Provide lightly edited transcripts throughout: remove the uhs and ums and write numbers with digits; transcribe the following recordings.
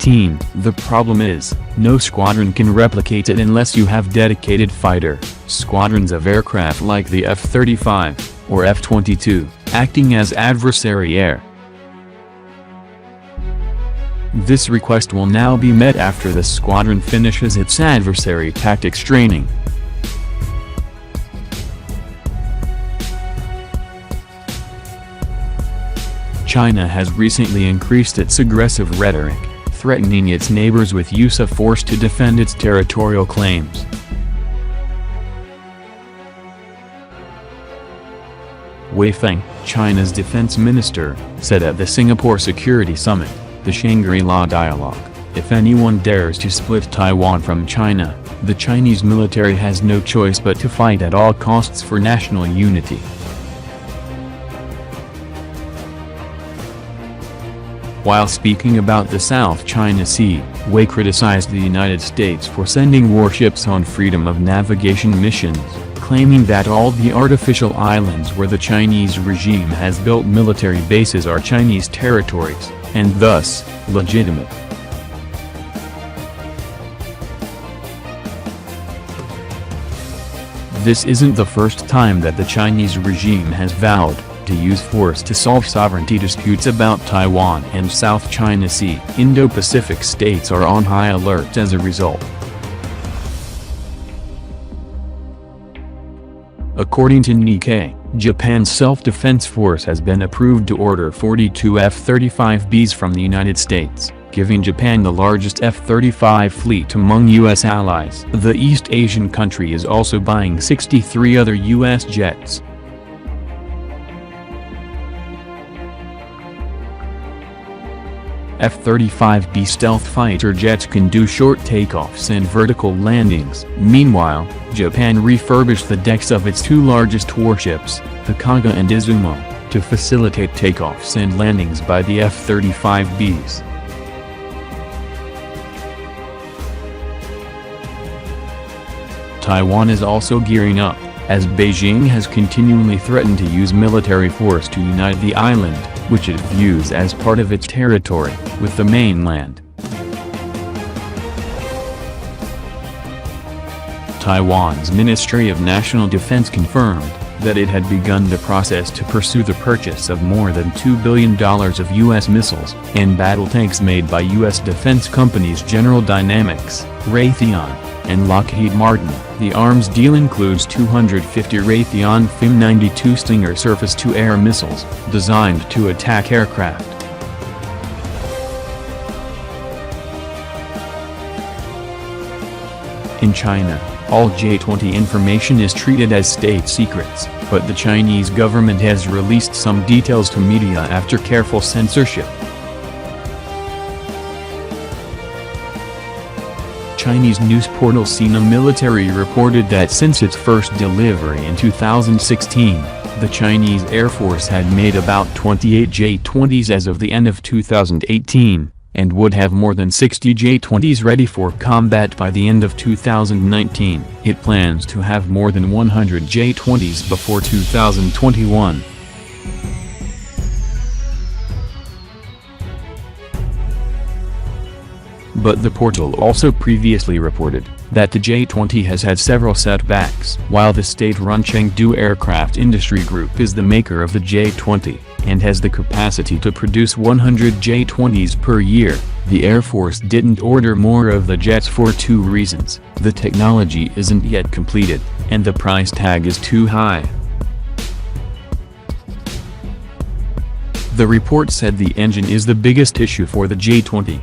2018. The problem is, no squadron can replicate it unless you have dedicated fighter squadrons of aircraft like the F-35 or F-22, acting as adversary air. This request will now be met after the squadron finishes its adversary tactics training. China has recently increased its aggressive rhetoric, threatening its neighbors with use of force to defend its territorial claims. Wei Feng, China's defense minister, said at the Singapore Security Summit, the Shangri-La Dialogue, "If anyone dares to split Taiwan from China, the Chinese military has no choice but to fight at all costs for national unity." While speaking about the South China Sea, Wei criticized the United States for sending warships on freedom of navigation missions, claiming that all the artificial islands where the Chinese regime has built military bases are Chinese territories, and thus, legitimate. This isn't the first time that the Chinese regime has vowed to use force to solve sovereignty disputes about Taiwan and South China Sea. Indo-Pacific states are on high alert as a result. According to Nikkei, Japan's self-defense force has been approved to order 42 F-35Bs from the United States, giving Japan the largest F-35 fleet among U.S. allies. The East Asian country is also buying 63 other U.S. jets. F-35B stealth fighter jets can do short takeoffs and vertical landings. Meanwhile, Japan refurbished the decks of its two largest warships, the Kaga and Izumo, to facilitate takeoffs and landings by the F-35Bs. Taiwan is also gearing up, as Beijing has continually threatened to use military force to unite the island, which it views as part of its territory, with the mainland. Taiwan's Ministry of National Defense confirmed that it had begun the process to pursue the purchase of more than $2 billion of U.S. missiles and battle tanks made by U.S. defense companies General Dynamics, Raytheon, and Lockheed Martin. The arms deal includes 250 Raytheon FIM-92 Stinger surface-to-air missiles, designed to attack aircraft. In China, all J-20 information is treated as state secrets, but the Chinese government has released some details to media after careful censorship. Chinese news portal Sina Military reported that since its first delivery in 2016, the Chinese Air Force had made about 28 J-20s as of the end of 2018, and would have more than 60 J-20s ready for combat by the end of 2019. It plans to have more than 100 J-20s before 2021. But the portal also previously reported that the J-20 has had several setbacks. While the state-run Chengdu Aircraft Industry Group is the maker of the J-20, and has the capacity to produce 100 J-20s per year, the Air Force didn't order more of the jets for two reasons: the technology isn't yet completed, and the price tag is too high. The report said the engine is the biggest issue for the J-20.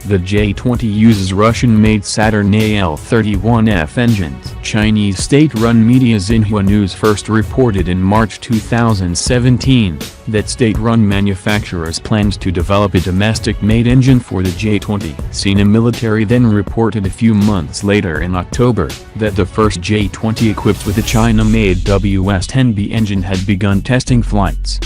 The J-20 uses Russian-made Saturn AL-31F engines. Chinese state-run media Xinhua News first reported in March 2017 that state-run manufacturers planned to develop a domestic-made engine for the J-20. Sina Military then reported a few months later in October that the first J-20 equipped with a China-made WS-10B engine had begun testing flights.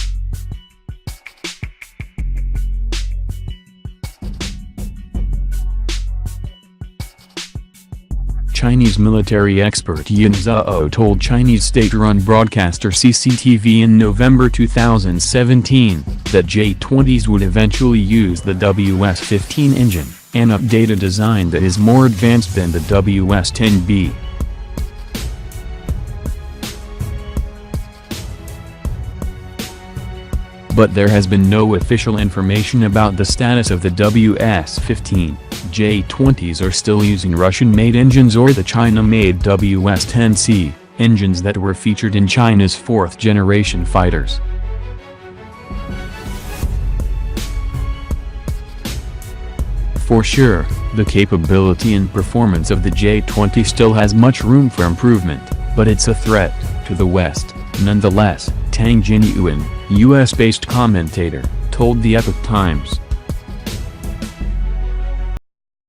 Chinese military expert Yin Zhao told Chinese state-run broadcaster CCTV in November 2017 that J-20s would eventually use the WS-15 engine, an updated design that is more advanced than the WS-10B. But there has been no official information about the status of the WS-15. J-20s are still using Russian-made engines or the China-made WS-10C, engines that were featured in China's fourth-generation fighters. For sure, the capability and performance of the J-20 still has much room for improvement, but it's a threat to the West, nonetheless, Tang Jinyuan, US-based commentator, told the Epoch Times.